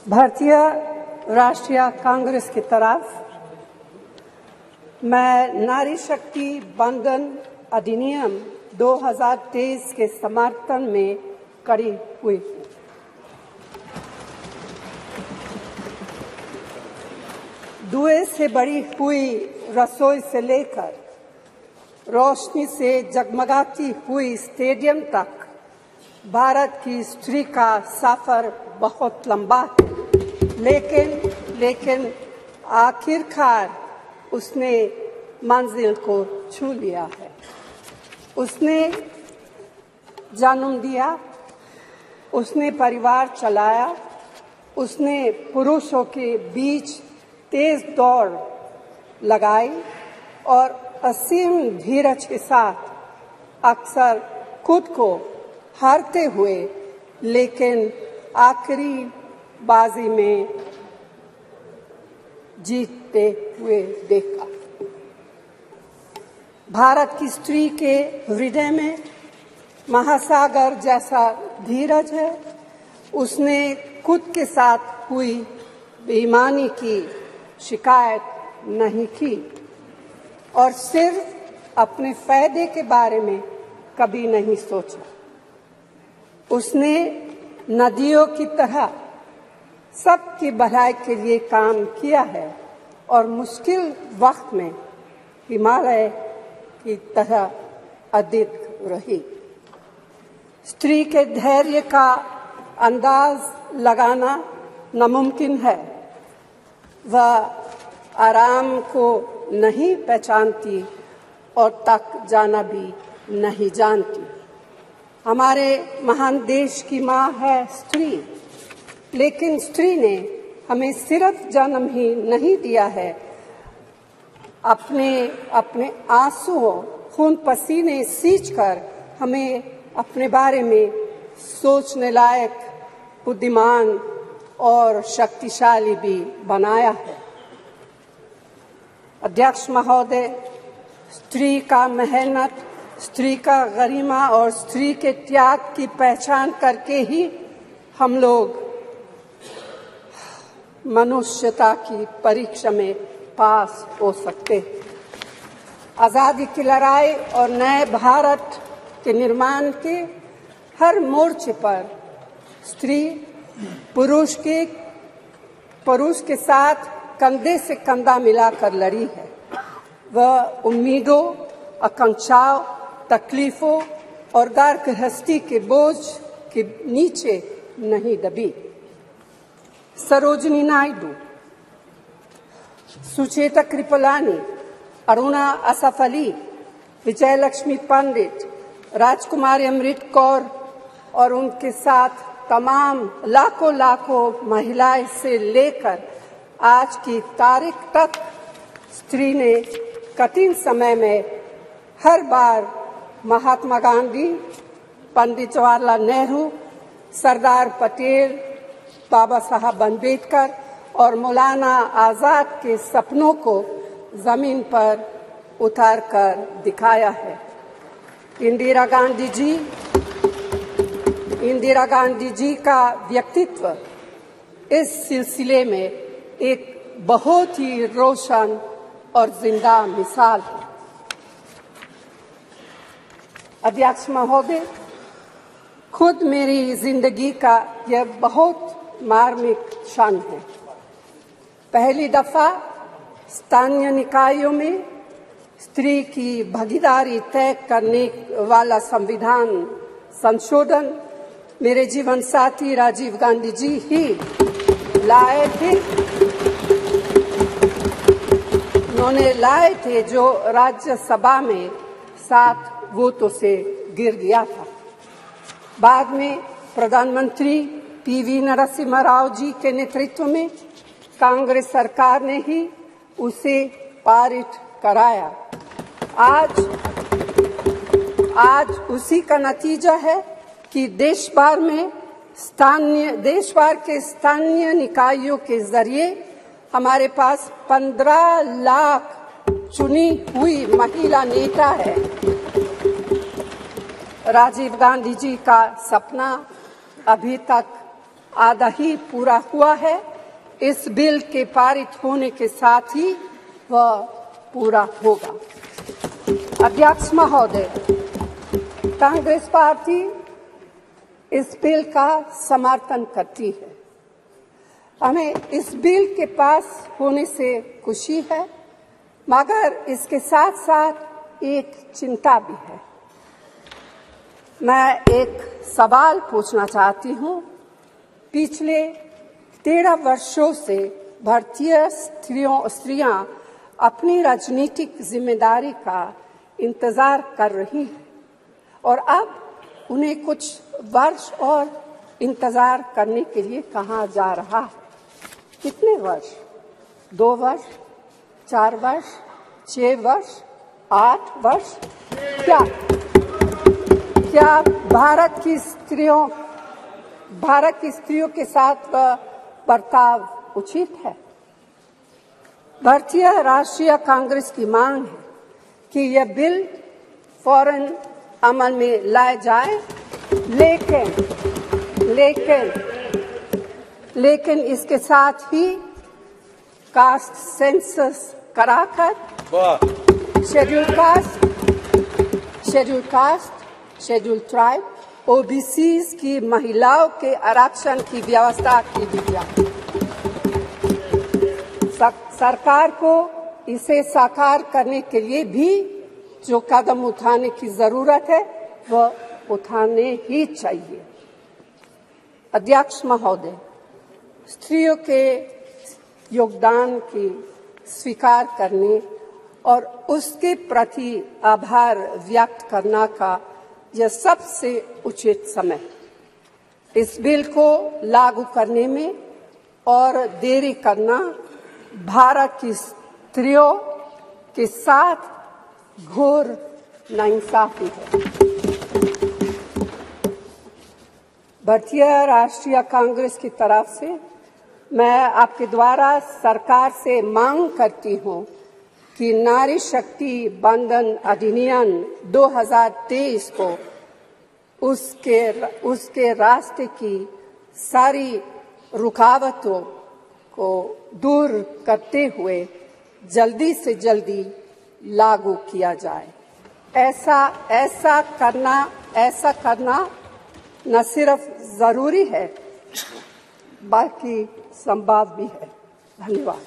भारतीय राष्ट्रीय कांग्रेस की तरफ मैं नारी शक्ति बंधन अधिनियम 2023 के समर्थन में खड़ी हुई हूँ। धुएं से बढ़ी हुई रसोई से लेकर रोशनी से जगमगाती हुई स्टेडियम तक भारत की स्त्री का सफर बहुत लंबा है, लेकिन आखिरकार उसने मंजिल को छू लिया है। उसने जन्म दिया, उसने परिवार चलाया, उसने पुरुषों के बीच तेज दौड़ लगाई और असीम धीरज के साथ अक्सर खुद को हारते हुए लेकिन आखिरी बाजी में जीतते हुए देखा। भारत की स्त्री के हृदय में महासागर जैसा धीरज है। उसने खुद के साथ हुई बेईमानी की शिकायत नहीं की और सिर्फ अपने फायदे के बारे में कभी नहीं सोचा। उसने नदियों की तरह सबकी भलाई के लिए काम किया है और मुश्किल वक्त में हिमालय की तरह अडिग रही। स्त्री के धैर्य का अंदाज लगाना नामुमकिन है। वह आराम को नहीं पहचानती और तक जाना भी नहीं जानती। हमारे महान देश की माँ है स्त्री, लेकिन स्त्री ने हमें सिर्फ जन्म ही नहीं दिया है, अपने आंसुओं खून पसीने सींचकर हमें अपने बारे में सोचने लायक, बुद्धिमान और शक्तिशाली भी बनाया है। अध्यक्ष महोदय, स्त्री का मेहनत, स्त्री का गरिमा और स्त्री के त्याग की पहचान करके ही हम लोग मनुष्यता की परीक्षा में पास हो सकते हैं। आजादी की लड़ाई और नए भारत के निर्माण के हर मोर्चे पर स्त्री पुरुष के साथ कंधे से कंधा मिलाकर लड़ी है। वह उम्मीदों, आकांक्षाओं, तकलीफों और घर गृहस्थी के बोझ के नीचे नहीं दबी। सरोजिनी नायडू, सुचेता कृपलानी, अरुणा असफ अली, विजयलक्ष्मी पंडित, राजकुमारी अमृत कौर और उनके साथ तमाम लाखों महिलाएं से लेकर आज की तारीख तक स्त्री ने कठिन समय में हर बार महात्मा गांधी, पंडित जवाहरलाल नेहरू, सरदार पटेल, बाबा साहब अम्बेडकर और मौलाना आजाद के सपनों को जमीन पर उतार कर दिखाया है। इंदिरा गांधी जी का व्यक्तित्व इस सिलसिले में एक बहुत ही रोशन और जिंदा मिसाल है। अध्यक्ष महोदय, खुद मेरी जिंदगी का यह बहुत मार्मिक क्षण है। पहली दफा स्थानीय निकायों में स्त्री की भागीदारी तय करने वाला संविधान संशोधन मेरे जीवन साथी राजीव गांधी जी ही लाए थे। उन्होंने लाए थे जो राज्यसभा में 7 वोटों से गिर गया था। बाद में प्रधानमंत्री पीवी नरसिम्हा राव जी के नेतृत्व में कांग्रेस सरकार ने ही उसे पारित कराया। आज उसी का नतीजा है कि देश भर के स्थानीय निकायों के जरिए हमारे पास 15 लाख चुनी हुई महिला नेता है। राजीव गांधी जी का सपना अभी तक आधा ही पूरा हुआ है। इस बिल के पारित होने के साथ ही वह पूरा होगा। अध्यक्ष महोदय, कांग्रेस पार्टी इस बिल का समर्थन करती है। हमें इस बिल के पास होने से खुशी है, मगर इसके साथ साथ एक चिंता भी है। मैं एक सवाल पूछना चाहती हूँ। पिछले 13 वर्षों से भारतीय स्त्रियां अपनी राजनीतिक जिम्मेदारी का इंतजार कर रही हैं और अब उन्हें कुछ वर्ष और इंतजार करने के लिए कहा जा रहा है। कितने वर्ष? 2 वर्ष, 4 वर्ष, 6 वर्ष, 8 वर्ष? क्या भारत की स्त्रियों के साथ बर्ताव उचित है? भारतीय राष्ट्रीय कांग्रेस की मांग है कि यह बिल फौरन अमल में लाया जाए, लेकिन इसके साथ ही कास्ट सेंसस कराकर schedule caste, schedule tribe, OBCs की महिलाओं के आरक्षण की व्यवस्था की गई। सरकार को इसे साकार करने के लिए भी जो कदम उठाने की जरूरत है वह उठाने ही चाहिए। अध्यक्ष महोदय, स्त्रियों के योगदान की स्वीकार करने और उसके प्रति आभार व्यक्त करना का यह सबसे उचित समय। इस बिल को लागू करने में और देरी करना भारत की स्त्रियों के साथ घोर नाइंसाफी है। भारतीय राष्ट्रीय कांग्रेस की तरफ से मैं आपके द्वारा सरकार से मांग करती हूं कि नारी शक्ति बंधन अधिनियम 2023 को उसके रास्ते की सारी रुकावटों को दूर करते हुए जल्दी से जल्दी लागू किया जाए। ऐसा करना न सिर्फ जरूरी है बल्कि संभव भी है। धन्यवाद।